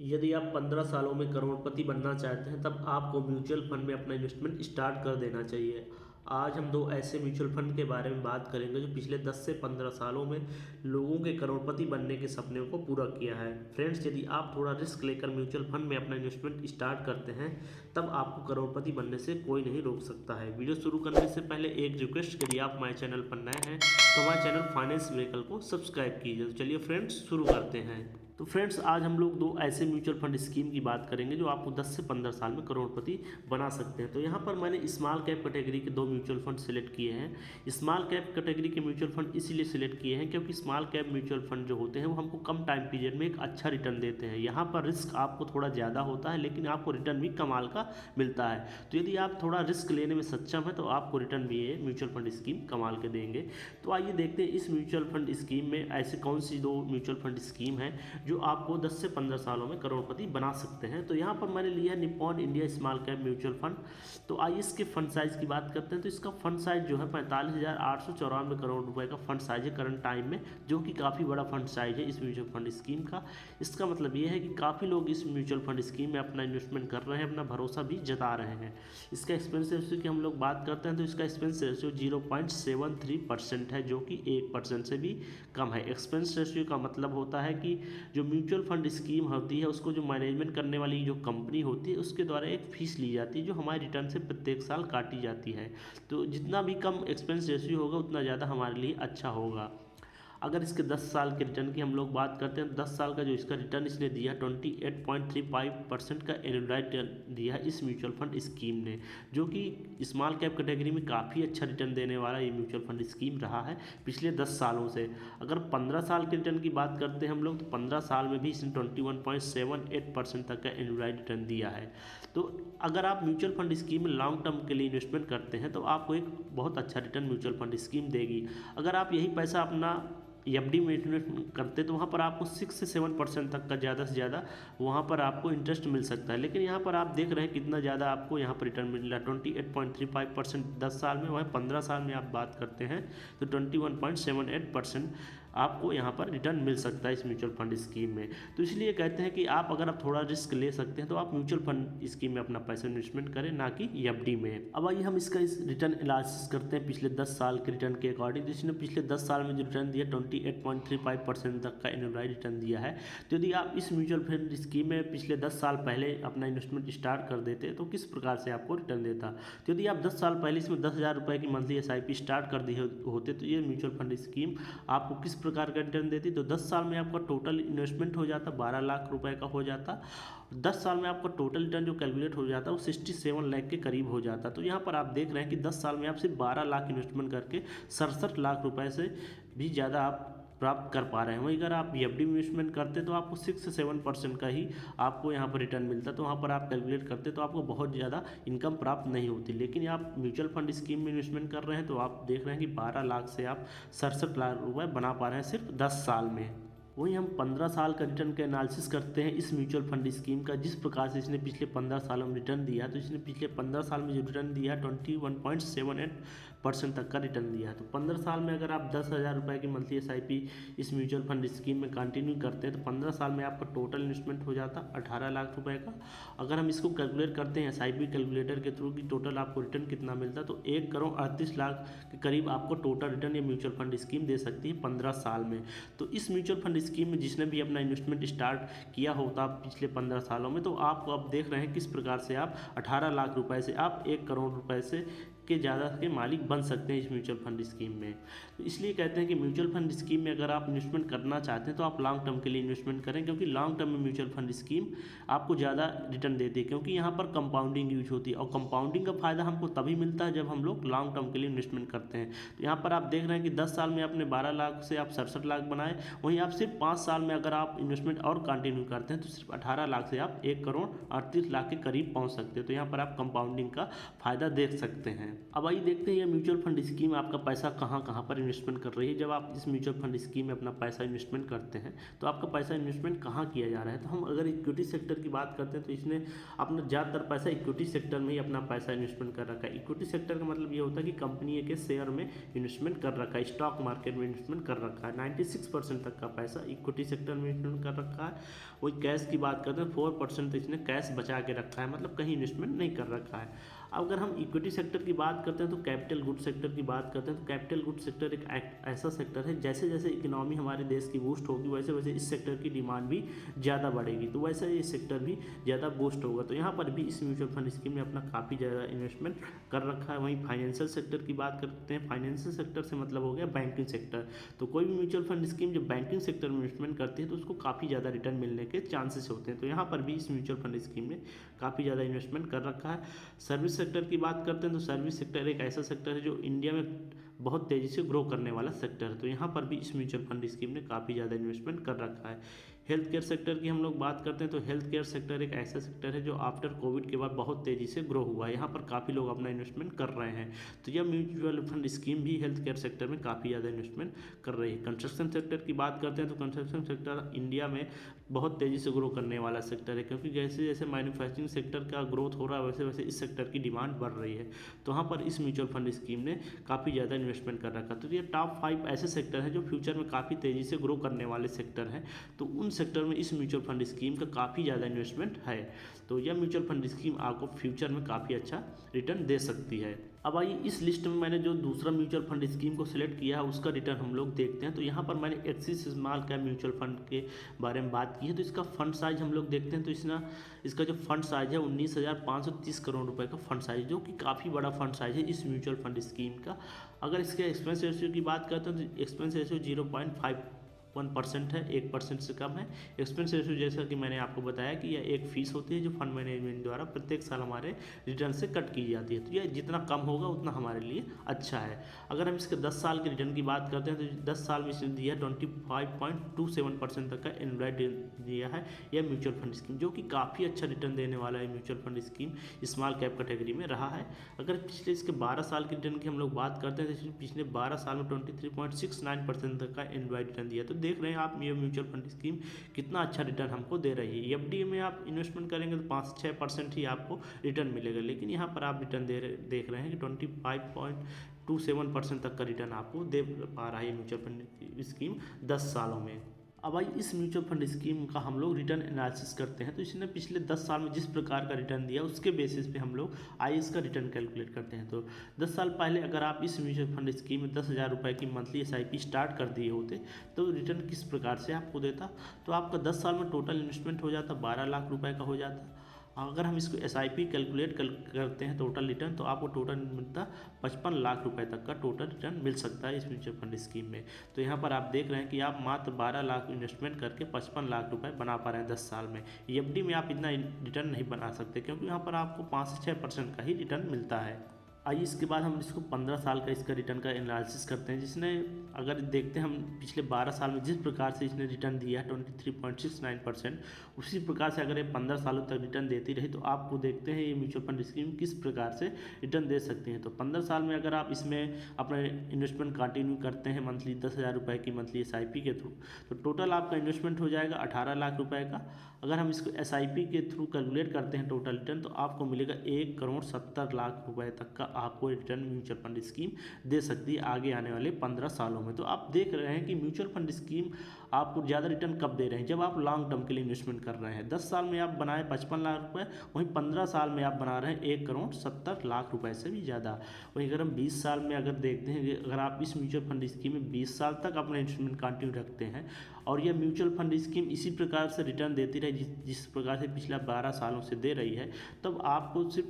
यदि आप 15 सालों में करोड़पति बनना चाहते हैं तब आपको म्यूचुअल फंड में अपना इन्वेस्टमेंट स्टार्ट कर देना चाहिए। आज हम दो ऐसे म्यूचुअल फंड के बारे में बात करेंगे जो पिछले 10 से 15 सालों में लोगों के करोड़पति बनने के सपने को पूरा किया है। फ्रेंड्स, यदि आप थोड़ा रिस्क लेकर म्यूचुअल फंड में अपना इन्वेस्टमेंट स्टार्ट करते हैं तब आपको करोड़पति बनने से कोई नहीं रोक सकता है। वीडियो शुरू करने से पहले एक रिक्वेस्ट, यदि आप हमारे चैनल पर नए हैं तो हमारे चैनल फाइनेंस मिरेकल को सब्सक्राइब कीजिए। तो चलिए फ्रेंड्स शुरू करते हैं। तो फ्रेंड्स, आज हम लोग दो ऐसे म्यूचुअल फंड स्कीम की बात करेंगे जो आपको 10 से 15 साल में करोड़पति बना सकते हैं। तो यहाँ पर मैंने स्मॉल कैप कैटेगरी के दो म्यूचुअल फंड सिलेक्ट किए हैं। स्मॉल कैप कैटेगरी के म्यूचुअल फंड इसीलिए सिलेक्ट किए हैं क्योंकि स्मॉल कैप म्यूचुअल फंड जो होते हैं वो हमको कम टाइम पीरियड में एक अच्छा रिटर्न देते हैं। यहाँ पर रिस्क आपको थोड़ा ज़्यादा होता है लेकिन आपको रिटर्न भी कमाल का मिलता है। तो यदि आप थोड़ा रिस्क लेने में सक्षम है तो आपको रिटर्न भी ये म्यूचुअल फंड स्कीम कमाल के देंगे। तो आइए देखते हैं इस म्यूचुअल फंड स्कीम में ऐसे कौन सी दो म्यूचुअल फंड स्कीम है जो आपको 10 से 15 सालों में करोड़पति बना सकते हैं। तो यहाँ पर मैंने लिया है Nippon India small cap mutual fund. तो आइए इसके फंड साइज की बात करते हैं। तो इसका फंड साइज जो है 45,894 करोड़ रुपए का फंड साइज है करंट टाइम में, जो कि काफ़ी बड़ा फंड साइज है इस म्यूचुअल फंड स्कीम का। इसका मतलब ये है कि काफ़ी लोग इस म्यूचुअल फंड स्कीम में अपना इन्वेस्टमेंट कर रहे हैं, अपना भरोसा भी जता रहे हैं। इसका एक्सपेंस रेशियो की हम लोग बात करते हैं तो इसका एक्सपेंस रेशियो 0.73% है, जो कि 1% से भी कम है। एक्सपेंस रेशियो का मतलब होता है कि जो म्यूचुअल फंड स्कीम होती है उसको जो मैनेजमेंट करने वाली जो कंपनी होती है उसके द्वारा एक फीस ली जाती है जो हमारे रिटर्न से प्रत्येक साल काटी जाती है। तो जितना भी कम एक्सपेंस रेशियो होगा उतना ज़्यादा हमारे लिए अच्छा होगा। अगर इसके 10 साल के रिटर्न की हम लोग बात करते हैं तो 10 साल का जो इसका रिटर्न इसने दिया 28.35% का एनुअलाइज रिटर्न दिया है इस म्यूचुअल फंड स्कीम ने, जो कि स्मॉल कैप कैटेगरी में काफ़ी अच्छा रिटर्न देने वाला ये म्यूचुअल फंड स्कीम रहा है पिछले 10 सालों से। अगर 15 साल के रिटर्न की बात करते हैं हम लोग तो 15 साल में भी इसने 21.78% तक का एनुअलाइज रिटर्न दिया है। तो अगर आप म्यूचुअल फंड स्कीम में लॉन्ग टर्म के लिए इन्वेस्टमेंट करते हैं तो आपको एक बहुत अच्छा रिटर्न म्यूचुअल फंड स्कीम देगी। अगर आप यही पैसा अपना एफडी में इन्वेस्ट करते तो वहाँ पर आपको 6 से 7% तक का ज़्यादा से ज़्यादा वहाँ पर आपको इंटरेस्ट मिल सकता है। लेकिन यहाँ पर आप देख रहे हैं कितना ज़्यादा आपको यहाँ पर रिटर्न मिल रहा है 28.35% 10 साल में। वहीं 15 साल में आप बात करते हैं तो 21.78% आपको यहाँ पर रिटर्न मिल सकता है इस म्यूचुअल फंड स्कीम में। तो इसलिए कहते हैं कि आप अगर थोड़ा रिस्क ले सकते हैं तो आप म्यूचुअल फंड स्कीम में अपना पैसा इन्वेस्टमेंट करें, ना कि एफडी में। अब आइए हम इसका इस रिटर्न एनालिसिस करते हैं पिछले 10 साल के रिटर्न के अकॉर्डिंग। जिसने पिछले 10 साल में जो रिटर्न दिया 28.35% तक का एनुअलाइज रिटर्न दिया है। तो यदि आप इस म्यूचुअल फंड स्कीम में पिछले 10 साल पहले अपना इन्वेस्टमेंट स्टार्ट कर देते तो किस प्रकार से आपको रिटर्न देता। तो यदि आप 10 साल पहले इसमें 10,000 रुपये की मंथली SIP स्टार्ट कर दिए होते तो ये म्यूचुअल फंड स्कीम आपको किस प्रकार का रिटर्न देती। तो 10 साल में आपका टोटल इन्वेस्टमेंट हो जाता 12 लाख रुपए का हो जाता। 10 साल में आपका टोटल रिटर्न जो कैलकुलेट हो जाता है वो 67 लाख के करीब हो जाता। तो यहाँ पर आप देख रहे हैं कि 10 साल में आप सिर्फ 12 लाख इन्वेस्टमेंट करके 67 लाख रुपए से भी ज़्यादा आप प्राप्त कर पा रहे हैं। वहीं अगर आप एफडी इन्वेस्टमेंट करते तो आपको 6 से 7% का ही आपको यहाँ पर रिटर्न मिलता। तो वहाँ पर आप कैलकुलेट करते तो आपको बहुत ज़्यादा इनकम प्राप्त नहीं होती। लेकिन आप म्यूचुअल फंड स्कीम में इन्वेस्टमेंट कर रहे हैं तो आप देख रहे हैं कि 12 लाख से आप 67 लाख रुपये बना पा रहे हैं सिर्फ 10 साल में। वहीं हम 15 साल का रिटर्न का एनालिसिस करते हैं इस म्यूचुअल फंड स्कीम का। जिस प्रकार से इसने पिछले 15 सालों में रिटर्न दिया तो इसने पिछले 15 साल में जो रिटर्न दिया 21.78% तक का रिटर्न दिया। तो 15 साल में अगर आप 10,000 रुपये की मंथली SIP इस म्यूचुअल फंड स्कीम में कंटिन्यू करते हैं तो 15 साल में आपका टोटल इन्वेस्टमेंट हो जाता 18 लाख रुपये का। अगर हम इसको कैलकुलेट करते हैं SIP कैलकुलेटर के थ्रू कि टोटल आपको रिटर्न कितना मिलता तो 1,38 लाख के करीब आपको टोटल रिटर्न ये म्यूचुअल फंड स्कीम दे सकती है 15 साल में। तो इस म्यूचुअल फंड स्कीम में जिसने भी अपना इन्वेस्टमेंट स्टार्ट किया होता पिछले 15 सालों में तो आपको अब देख रहे हैं किस प्रकार से आप 18 लाख रुपए से आप 1 करोड़ रुपए से के ज़्यादा के मालिक बन सकते हैं इस म्यूचुअल फंड स्कीम में। तो इसलिए कहते हैं कि म्यूचुअल फंड स्कीम में अगर आप इन्वेस्टमेंट करना चाहते हैं तो आप लॉन्ग टर्म के लिए इन्वेस्टमेंट करें, क्योंकि लॉन्ग टर्म में म्यूचुअल फंड स्कीम आपको ज़्यादा रिटर्न देती है, क्योंकि यहाँ पर कंपाउंडिंग यूज होती है और कंपाउंडिंग का फायदा हमको तभी मिलता है जब हम लोग लॉन्ग टर्म के लिए इन्वेस्टमेंट करते हैं। तो यहाँ पर आप देख रहे हैं कि 10 साल में आपने 12 लाख से आप 67 लाख बनाए। वहीं आप सिर्फ 5 साल में अगर आप इन्वेस्टमेंट और कंटिन्यू करते हैं तो सिर्फ 18 लाख से आप 1 करोड़ 38 लाख के करीब पहुँच सकते हैं। तो यहाँ पर आप कंपाउंडिंग का फायदा देख सकते हैं। अब आइए देखते हैं ये म्यूचुअल फंड स्कीम आपका पैसा कहाँ कहाँ पर इन्वेस्टमेंट कर रही है। जब आप इस म्यूचुअल फंड स्कीम में अपना पैसा इन्वेस्टमेंट करते हैं तो आपका पैसा इन्वेस्टमेंट कहाँ किया जा रहा है। तो हम अगर इक्विटी सेक्टर की बात करते हैं तो इसने अपना ज़्यादातर पैसा इक्विटी सेक्टर में ही अपना पैसा इन्वेस्टमेंट कर रखा है। इक्विटी सेक्टर का मतलब ये होता है कि कंपनी के शेयर में इन्वेस्टमेंट कर रखा है, स्टॉक मार्केट में इन्वेस्टमेंट कर रखा है। 96% तक का पैसा इक्विटी सेक्टर में इन्वेस्टमेंट कर रखा है। वही कैश की बात करते हैं 4% इसने कैश बचा के रखा है, मतलब कहीं इन्वेस्टमेंट नहीं कर रखा है। अगर हम इक्विटी सेक्टर की बात करते हैं तो कैपिटल गुड सेक्टर की बात करते हैं तो कैपिटल गुड सेक्टर एक ऐसा सेक्टर है जैसे जैसे इकोनॉमी हमारे देश की बूस्ट होगी वैसे वैसे इस सेक्टर की डिमांड भी ज़्यादा बढ़ेगी, तो वैसे ये सेक्टर भी ज़्यादा बूस्ट होगा। तो यहाँ पर भी इस म्यूचुअल फंड स्कीम में अपना काफ़ी ज़्यादा इन्वेस्टमेंट कर रखा है। वहीं फाइनेंशियल सेक्टर की बात करते हैं, फाइनेंशियल सेक्टर से मतलब हो गया बैंकिंग सेक्टर। तो कोई भी म्यूचुअल फंड स्कीम जब बैंकिंग सेक्टर में इन्वेस्टमेंट करती है तो उसको काफ़ी ज़्यादा रिटर्न मिलने के चांसेस होते हैं। तो यहाँ पर भी इस म्यूचुअल फंड स्कीम ने काफ़ी ज़्यादा इन्वेस्टमेंट कर रखा है। सर्विस सेक्टर की बात करते हैं तो सर्विस सेक्टर एक ऐसा सेक्टर है जो इंडिया में बहुत तेज़ी से ग्रो करने वाला सेक्टर है। तो यहाँ पर भी इस म्यूचुअल फंड स्कीम ने काफ़ी ज़्यादा इन्वेस्टमेंट कर रखा है। हेल्थ केयर सेक्टर की हम लोग बात करते हैं तो हेल्थ केयर सेक्टर एक ऐसा सेक्टर है जो आफ्टर कोविड के बाद बहुत तेज़ी से ग्रो हुआ है। यहाँ पर काफ़ी लोग अपना इन्वेस्टमेंट कर रहे हैं। तो यह म्यूचुअल फंड स्कीम भी हेल्थ केयर सेक्टर में काफ़ी ज़्यादा इन्वेस्टमेंट कर रही है। कंस्ट्रक्शन सेक्टर की बात करते हैं तो कंस्ट्रक्शन सेक्टर इंडिया में बहुत तेज़ी से ग्रो करने वाला सेक्टर है, क्योंकि जैसे जैसे मैन्युफैक्चरिंग सेक्टर का ग्रोथ हो रहा है वैसे वैसे इस सेक्टर की डिमांड बढ़ रही है। तो वहाँ पर इस म्यूचुअल फंड स्कीम ने काफ़ी ज़्यादा इन्वेस्टमेंट कर रखा। तो ये टॉप 5 ऐसे सेक्टर हैं जो फ्यूचर में काफ़ी तेज़ी से ग्रो करने वाले सेक्टर हैं। तो उन सेक्टर में इस म्यूचुअल फंड स्कीम का काफ़ी ज़्यादा इन्वेस्टमेंट है। तो यह म्यूचुअल फंड स्कीम आपको फ्यूचर में काफ़ी अच्छा रिटर्न दे सकती है। अब आइए इस लिस्ट में मैंने जो दूसरा म्यूचुअल फंड स्कीम को सिलेक्ट किया है उसका रिटर्न हम लोग देखते हैं। तो यहाँ पर मैंने axis small cap mutual fund के बारे में बात की है। तो इसका फंड साइज हम लोग देखते हैं तो इसका जो फंड साइज है 19,530 करोड़ रुपए का फंड साइज, जो कि काफ़ी बड़ा फंड साइज है इस म्यूचुअल फंड स्कीम का। अगर इसके एक्सपेंस रेशियो की बात करते हैं तो एक्सपेंस रेशियो 0.51% है, 1% से कम है। एक्सपेंस रेशियो जैसा कि मैंने आपको बताया कि यह एक फीस होती है जो फंड मैनेजमेंट द्वारा प्रत्येक साल हमारे रिटर्न से कट की जाती है। तो यह जितना कम होगा उतना हमारे लिए अच्छा है। अगर हम इसके 10 साल के रिटर्न की बात करते हैं तो 10 साल में इसने दिया 25.27% तक का एनुअल दिया है यह म्यूचुअल फंड स्कीम, जो कि काफ़ी अच्छा रिटर्न देने वाला है। Mutual fund scheme small cap category में रहा है। अगर पिछले इसके 12 साल के रिटर्न की हम लोग बात करते हैं तो पिछले 12 साल में 23.69% तक का एनुअल रिटर्न दिया। तो देख रहे हैं आप ये म्यूचुअल फंड स्कीम कितना अच्छा रिटर्न हमको दे रही है। एफडी में आप इन्वेस्टमेंट करेंगे तो 5-6% ही आपको रिटर्न मिलेगा, लेकिन यहाँ पर आप रिटर्न देख रहे हैं कि 25.27% तक का रिटर्न आपको दे पा रहा है म्यूचुअल फंड स्कीम 10 सालों में। अब भाई इस म्यूचुअल फंड स्कीम का हम लोग रिटर्न एनालिसिस करते हैं। तो इसने पिछले 10 साल में जिस प्रकार का रिटर्न दिया उसके बेसिस पे हम लोग इसका रिटर्न कैलकुलेट करते हैं। तो 10 साल पहले अगर आप इस म्यूचुअल फंड स्कीम में 10,000 रुपये की मंथली SIP स्टार्ट कर दिए होते तो रिटर्न किस प्रकार से आपको देता। तो आपका 10 साल में टोटल इन्वेस्टमेंट हो जाता 12 लाख रुपये का हो जाता। अगर हम इसको SIP कैलकुलेट करते हैं टोटल रिटर्न तो आपको टोटल मिलता 55 लाख रुपए तक का टोटल रिटर्न मिल सकता है इस म्यूचुअल फंड स्कीम में। तो यहाँ पर आप देख रहे हैं कि आप मात्र 12 लाख इन्वेस्टमेंट करके 55 लाख रुपए बना पा रहे हैं 10 साल में। FD में आप इतना रिटर्न नहीं बना सकते क्योंकि यहाँ पर आपको 5 से 6% का ही रिटर्न मिलता है। आइए इसके बाद हम इसको 15 साल का इसका रिटर्न का एनालिसिस करते हैं, जिसने अगर देखते हैं हम पिछले 12 साल में जिस प्रकार से इसने रिटर्न दिया है 23.69%, उसी प्रकार से अगर ये 15 सालों तक रिटर्न देती रही तो आपको देखते हैं ये म्यूचुअल फंड स्कीम किस प्रकार से रिटर्न दे सकती हैं। तो 15 साल में अगर आप इसमें अपना इन्वेस्टमेंट कंटिन्यू करते हैं मंथली 10,000 रुपये की मंथली SIP के थ्रू, तो टोटल आपका इन्वेस्टमेंट हो जाएगा 18 लाख रुपये का। अगर हम इसको SIP के थ्रू कैलकुलेट करते हैं टोटल रिटर्न तो आपको मिलेगा 1,70 लाख रुपये तक का आपको रिटर्न म्यूचुअल फंड स्कीम दे सकती है आगे आने वाले 15 सालों में। तो आप देख रहे हैं कि म्यूचुअल फंड स्कीम आपको ज़्यादा रिटर्न कब दे रहे हैं, जब आप लॉन्ग टर्म के लिए इन्वेस्टमेंट कर रहे हैं। 10 साल में आप बनाए 55 लाख रुपये, वहीं 15 साल में आप बना रहे हैं 1,70 लाख रुपये से भी ज़्यादा। वहीं अगर हम 20 साल में अगर देखते हैं कि अगर आप इस म्यूचुअल फंड स्कीम में 20 साल तक अपना इन्वेस्टमेंट कंटिन्यू रखते हैं और यह म्यूचुअल फंड स्कीम इसी प्रकार से रिटर्न देती रहे जिस प्रकार से पिछला 12 सालों से दे रही है, तब आपको सिर्फ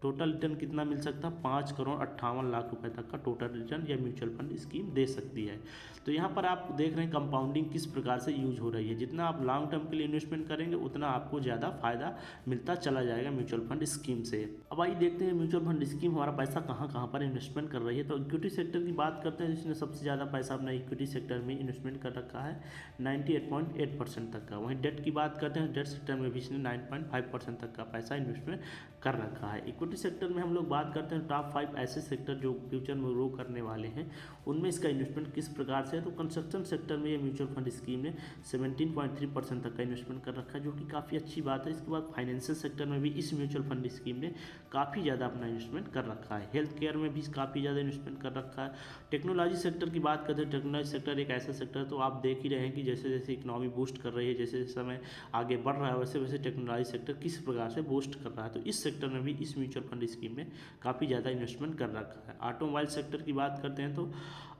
टोटल रिटर्न कितना मिल सकता है 5,58 लाख रुपए तक का टोटल रिटर्न यह म्यूचुअल फंड स्कीम दे सकती है। तो यहाँ पर आप देख रहे हैं कंपाउंडिंग किस प्रकार से यूज हो रही है। जितना आप लॉन्ग टर्म के लिए इन्वेस्टमेंट करेंगे उतना आपको ज़्यादा फायदा मिलता चला जाएगा म्यूचुअल फंड स्कीम से। अब आइए देखते हैं म्यूचुअल फंड स्कीम हमारा पैसा कहाँ कहाँ पर इन्वेस्टमेंट कर रही है। तो इक्विटी सेक्टर की बात करते हैं, जिसने सबसे ज़्यादा पैसा अपना इक्विटी सेक्टर में इन्वेस्टमेंट कर रखा है 98.8% तक का। वहीं डेट की बात करते हैं, डेट सेक्टर में भी इसने 9.5% तक का पैसा इन्वेस्टमेंट कर रखा है। इक्विटी इक्विटी सेक्टर में हम लोग बात करते हैं टॉप 5 ऐसे सेक्टर जो फ्यूचर में ग्रो करने वाले हैं, उनमें इसका इन्वेस्टमेंट किस प्रकार से है। तो कंस्ट्रक्शन सेक्टर में ये म्यूचुअल फंड स्कीम ने 17.3% तक का इन्वेस्टमेंट कर रखा है, जो कि काफ़ी अच्छी बात है। इसके बाद फाइनेंशियल सेक्टर में भी इस म्यूचुअल फंड स्कीम ने काफ़ी ज़्यादा अपना इन्वेस्टमेंट कर रखा है। हेल्थ केयर में भी काफ़ी ज़्यादा इन्वेस्टमेंट कर रखा है। टेक्नोलॉजी सेक्टर की बात करते हैं, टेक्नोलॉजी सेक्टर एक ऐसा सेक्टर है, तो आप देख ही रहे हैं कि जैसे जैसे इकोनॉमी बूस्ट कर रही है, जैसे जैसे समय आगे बढ़ रहा है, वैसे वैसे टेक्नोलॉजी सेक्टर किस प्रकार से बूस्ट कर रहा है। तो इस सेक्टर में भी इस म्यूचुअल फंड स्कीम में काफ़ी ज़्यादा इन्वेस्टमेंट कर रखा है। ऑटोमोबाइल सेक्टर की बात करते हैं तो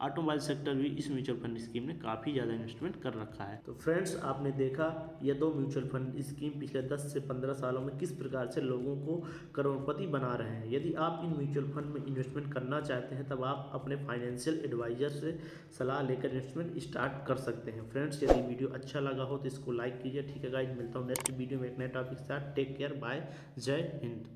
ऑटोमोबाइल सेक्टर भी इस म्यूचुअल फंड स्कीम ने काफ़ी ज़्यादा इन्वेस्टमेंट कर रखा है। तो फ्रेंड्स, आपने देखा ये दो म्यूचुअल फंड स्कीम पिछले 10 से 15 सालों में किस प्रकार से लोगों को करोड़पति बना रहे हैं। यदि आप इन म्यूचुअल फंड में इन्वेस्टमेंट करना चाहते हैं, तब आप अपने फाइनेंशियल एडवाइजर से सलाह लेकर इन्वेस्टमेंट स्टार्ट कर सकते हैं। फ्रेंड्स, यदि वीडियो अच्छा लगा हो तो इसको लाइक कीजिए। ठीक है गाइस, मिलता हूँ नेक्स्ट वीडियो में एक नए टॉपिक के साथ। टेक केयर, बाय, जय हिंद।